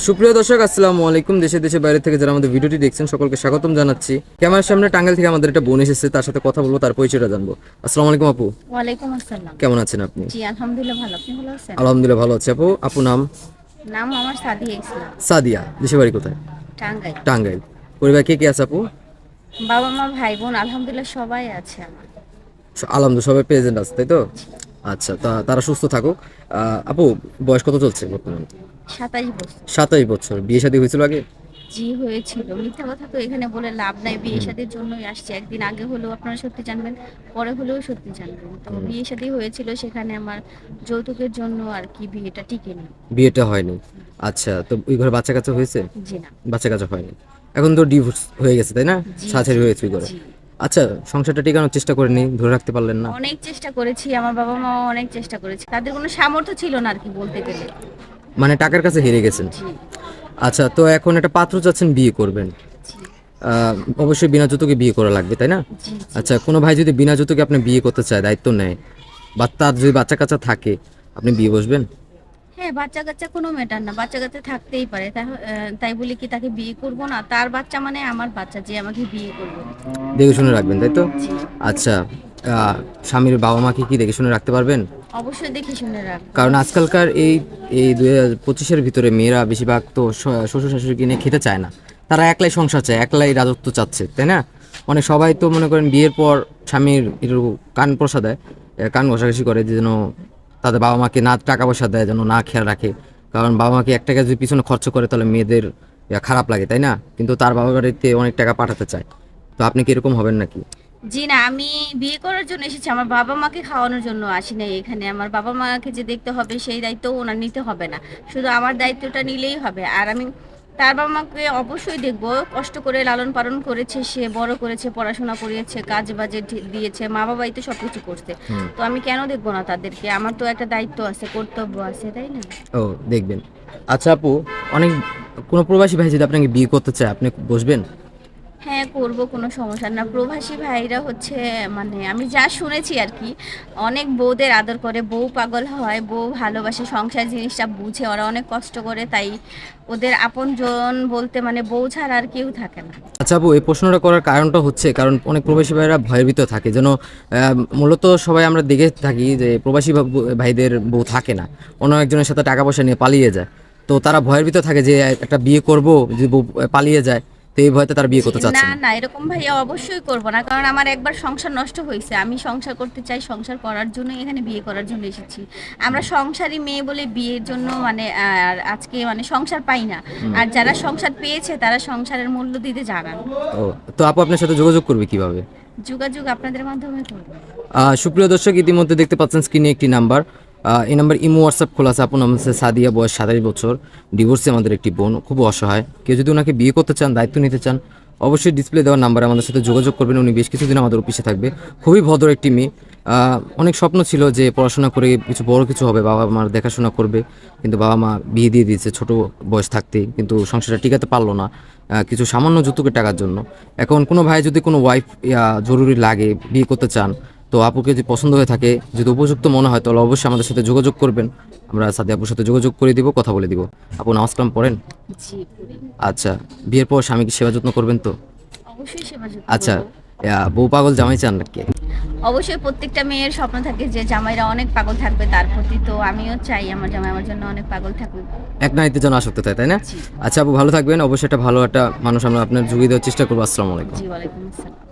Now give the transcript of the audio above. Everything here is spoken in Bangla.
সুপ্রিয় দর্শক, আসসালামু আলাইকুম। দেশে দেশে বাইরে থেকে যারা আমাদের ভিডিওটি দেখছেন সকলকে স্বাগতম জানাচ্ছি। ক্যামেরার সামনে টাঙ্গাইল থেকে আমাদের একটা বোন এসেছে, তার সাথে কথা বলবো, তার পরিচয়টা জানবো। আসসালামু আলাইকুম আপু। ওয়ালাইকুম আসসালাম। কেমন আছেন আপনি? জি আলহামদুলিল্লাহ ভালো। আপনি ভালো আছেন? আলহামদুলিল্লাহ ভালো আছি আপু। আপু নাম? নাম আমার সাদিয়া ইসলাম। সাদিয়া। দেশের বাড়ি কোথায়? টাঙ্গাইল। টাঙ্গাইল। পরিবার কে কে আছে আপু? বাবা মা ভাই বোন আলহামদুলিল্লাহ সবাই আছে আমার। আলহামদুলিল্লাহ সবাই প্রেজেন্ট আছে, তাই তো? আচ্ছা, তারা সুস্থ থাকুক। আপু, বয়স কত চলছে বর্তমানে? 27 বছর। 27 বছর। বিয়ে শাদী হয়েছিল আগে? জি হয়েছিল। মিথ্যা কথা তো এখানে বলে লাভ নাই। বিয়ে শাদীর জন্যই আসছি। একদিন আগে হলেও আপনারা সত্যি জানবেন, পরে হলেও সত্যি জানবেন। তো বিয়ে শাদী হয়েছিল, সেখানে আমার যৌতুকের জন্য আর কি বিয়েটা টিকেনি। বিয়েটা হয়নি। আচ্ছা, তো ওই ঘরে বাচ্চা কাচ্চা হয়েছে? জি না। বাচ্চা কাচ্চা হয়নি। এখন তো ডিভোর্স হয়ে গেছে, তাই না? জি ছাড়াছাড়ি জি হয়েছে ওই ঘরে। জি। আচ্ছা, সংসারটা টিকানোর চেষ্টা করেনি, ধরে রাখতে পারলেন না? অনেক চেষ্টা করেছি, আমার বাবা মা অনেক চেষ্টা করেছে। তাদের কোনো সামর্থ্য ছিল না আর কি বলতে গেলে। মানে টাকার কাছে হেরে গেছেন। জি আচ্ছা, তো এখন একটা পাত্র চাচ্ছেন, বিয়ে করবেন। জি অবশ্যই বিনা যৌতুকে বিয়ে করা লাগবে, তাই না? জি জি। আচ্ছা, কোনো ভাই যদি বিনা যৌতুকে আপনি বিয়ে করতে চায়, দায়িত্ব নেয়, বা তার যদি বাচ্চা কাচ্চা থাকে, আপনি বিয়ে বসবেন? হ্যাঁ, বাচ্চা কাচ্চা কোনো ম্যাটার না, বাচ্চা কাচ্চা থাকতেই পারে। তাই বলি কি তাকে বিয়ে করব না? তার বাচ্চা মানে আমার বাচ্চা, যে আমাকে বিয়ে করবে। দেখে শুনে রাখবেন, তাই তো? জি আচ্ছা, স্বামীর বাবা মাকে কি দেখে শুনে রাখতে পারবেন? অবশ্যই দেখে শুনে রাখবো। কারণ আজকালকার এই এই 2025-এর ভিতরে মেয়েরা বেশিরভাগ তো শ্বশুর শাশুড়িকে নিয়ে খেতে চায় না। তারা একলাই সংসার চায়, একলাই রাজত্ব চাচ্ছে, তাই না? মানে সবাই তো মনে করেন বিয়ের পর স্বামীর একটু কান প্রসা দেয়, কান ঘষাঘষি করে, যে যেন তাদের বাবা মাকে না টাকা পয়সা দেয়, যেন না খেয়াল রাখে। কারণ বাবা মাকে 1 টাকা যদি পিছনে খরচ করে, তাহলে মেয়েদের খারাপ লাগে, তাই না? কিন্তু তার বাবা বাড়িতে অনেক টাকা পাঠাতে চায়। তো আপনি কি এরকম হবেন নাকি? জি না, আমি বিয়ে করার জন্য এসেছি, আমার বাবা মাকে খাওয়ানোর জন্য আসি নাই এখানে। আমার বাবা মাকে যে দেখতে হবে সেই দায়িত্ব ওনার নিতে হবে না, শুধু আমার দায়িত্বটা নিলেই হবে। আর আমি তার বাবা মাকে অবশ্যই দেখবো। কষ্ট করে লালন পালন করেছে, সে বড় করেছে, পড়াশোনা করিয়েছে, কাজ বাজে দিয়েছে, মা বাবাই তো সবকিছু করছে। হুম। তো আমি কেন দেখবো না তাদেরকে? আমার তো একটা দায়িত্ব আছে, কর্তব্য আছে, তাই না? ও, দেখবেন। আচ্ছা আপু, অনেক কোনো প্রবাসী ভাই যদি আপনাকে বিয়ে করতে চায়, আপনি বসবেন? হ্যাঁ করব, কোনো সমস্যা না। প্রবাসী ভাইরা হচ্ছে, মানে আমি যা শুনেছি আর কি, অনেক বউদের আদর করে, বউ পাগল হয়, বউ ভালোবাসে, সংসার জিনিসটা বুঝে, ওরা অনেক কষ্ট করে, তাই ওদের আপনজন বলতে মানে বউ ছাড়া আর কেউ থাকে না। আচ্ছা আপু, এই প্রশ্নটা করার কারণটা হচ্ছে, কারণ অনেক প্রবাসী ভাইরা ভয়ের ভিতর থাকে, যেন মূলত সবাই আমরা দেখে থাকি যে প্রবাসী ভাইদের বউ থাকে না, অন্য একজনের সাথে টাকা পয়সা নিয়ে পালিয়ে যায়। তো তারা ভয়ের ভিতর থাকে যে একটা বিয়ে করব, যদি বউ পালিয়ে যায়, তো এই ভয়তে তারা বিয়ে করতে চাচ্ছে না না। না, এরকম ভাইয়া অবশ্যই করব না, কারণ আমার একবার সংসার নষ্ট হয়েছে। আমি সংসার করতে চাই, সংসার করার জন্য এখানে বিয়ে করার জন্য এসেছি। আমরা সংসারী মেয়ে বলে বিয়ের জন্য মানে আর আজকে মানে সংসার পাই না। আর যারা সংসার পেয়েছে তারা সংসারের মূল্য দিতে জানান। ও, তো আপু আপনার সাথে যোগাযোগ করবে কিভাবে? যোগাযোগ আপনাদের মাধ্যমে করব। সুপ্রিয় দর্শক, ইতিমধ্যে দেখতে পাচ্ছেন স্ক্রিনে একটি নাম্বার। এই নাম্বার ইমো হোয়াটসঅ্যাপ খোলা আছে। আপু নাম হচ্ছে সাদিয়া, বয়স 27 বছর, ডিভোর্সে আমাদের একটি বোন, খুব অসহায়। কেউ যদি ওনাকে বিয়ে করতে চান, দায়িত্ব নিতে চান, অবশ্যই ডিসপ্লে দেওয়ার নাম্বারে আমাদের সাথে যোগাযোগ করবেন। উনি বেশ কিছুদিন আমাদের অফিসে থাকবে। খুবই ভদ্র একটি মেয়ে। অনেক স্বপ্ন ছিল যে পড়াশোনা করে কিছু বড় কিছু হবে, বাবা মার দেখাশোনা করবে, কিন্তু বাবা মা বিয়ে দিয়ে দিয়েছে ছোট বয়স থাকতেই, কিন্তু সংসারটা টিকাতে পারলো না কিছু সামান্য যৌতুকের টাকার জন্য। এখন কোনো ভাই যদি কোনো ওয়াইফ জরুরি লাগে, বিয়ে করতে চান, তো আপুকে যদি পছন্দ হয়ে থাকে, যদি উপযুক্ত মনে হয়, তাহলে অবশ্যই আমাদের সাথে যোগাযোগ করবেন। আমরা সাদিয়া আপুর সাথে যোগাযোগ করে দিব, কথা বলে দিব। আপু নামাজ কালাম পড়েন? জি করি। আচ্ছা, বিয়ের পর স্বামীকে সেবা যত্ন করবেন তো? অবশ্যই সেবা যত্ন আচ্ছা, করব। বউ পাগল জামাই চান নাকি? অবশ্যই প্রত্যেকটা মেয়ের স্বপ্ন থাকে যে জামাইরা অনেক পাগল থাকবে তার প্রতি, তো আমিও চাই আমার জামাই আমার জন্য অনেক পাগল থাকুক। এক নারীতে যেন আসক্ত থাকে, তাই না? জি আচ্ছা আপু, ভালো থাকবেন। অবশ্যই একটা ভালো একটা মানুষ আমরা আপনার যুগিয়ে দেওয়ার চেষ্টা করবো। আসসালামু আলাইকুম। জি ওয়ালাইকুম আসসালাম।